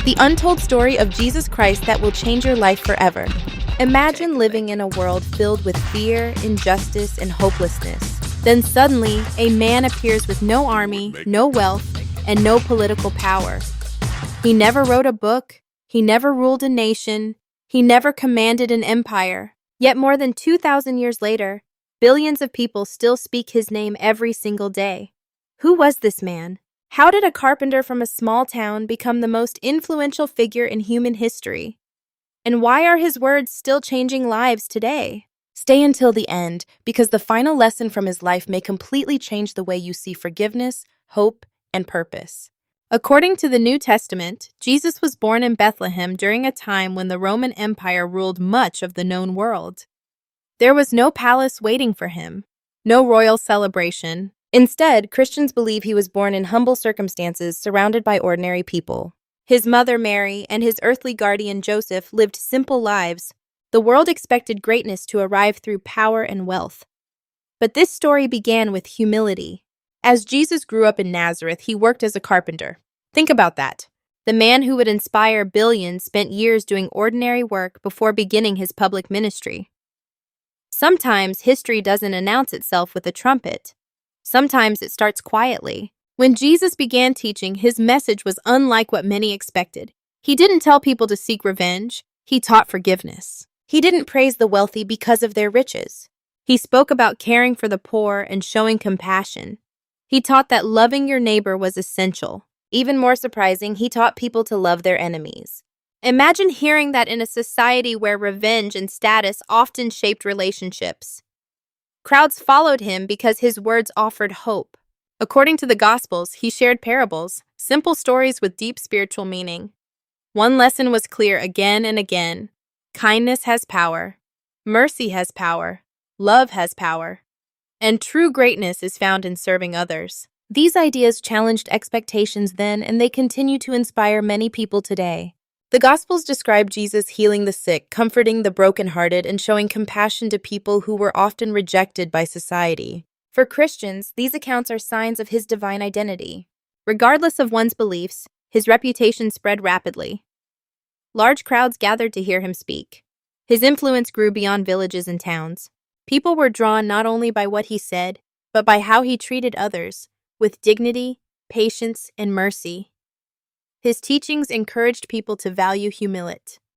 The untold story of Jesus Christ that will change your life forever. Imagine living in a world filled with fear, injustice, and hopelessness. Then suddenly, a man appears with no army, no wealth, and no political power. He never wrote a book, he never ruled a nation, he never commanded an empire. Yet more than 2,000 years later, billions of people still speak his name every single day. Who was this man? How did a carpenter from a small town become the most influential figure in human history? And why are his words still changing lives today? Stay until the end, because the final lesson from his life may completely change the way you see forgiveness, hope, and purpose. According to the New Testament, Jesus was born in Bethlehem during a time when the Roman Empire ruled much of the known world. There was no palace waiting for him, no royal celebration. Instead, Christians believe he was born in humble circumstances surrounded by ordinary people. His mother Mary and his earthly guardian Joseph lived simple lives. The world expected greatness to arrive through power and wealth. But this story began with humility. As Jesus grew up in Nazareth, he worked as a carpenter. Think about that. The man who would inspire billions spent years doing ordinary work before beginning his public ministry. Sometimes history doesn't announce itself with a trumpet. Sometimes it starts quietly. When Jesus began teaching, his message was unlike what many expected. He didn't tell people to seek revenge. He taught forgiveness. He didn't praise the wealthy because of their riches. He spoke about caring for the poor and showing compassion. He taught that loving your neighbor was essential. Even more surprising, he taught people to love their enemies. Imagine hearing that in a society where revenge and status often shaped relationships. Crowds followed him because his words offered hope. According to the Gospels, he shared parables, simple stories with deep spiritual meaning. One lesson was clear again and again. Kindness has power. Mercy has power. Love has power. And true greatness is found in serving others. These ideas challenged expectations then, and they continue to inspire many people today. The Gospels describe Jesus healing the sick, comforting the brokenhearted, and showing compassion to people who were often rejected by society. For Christians, these accounts are signs of his divine identity. Regardless of one's beliefs, his reputation spread rapidly. Large crowds gathered to hear him speak. His influence grew beyond villages and towns. People were drawn not only by what he said, but by how he treated others, with dignity, patience, and mercy. His teachings encouraged people to value humility.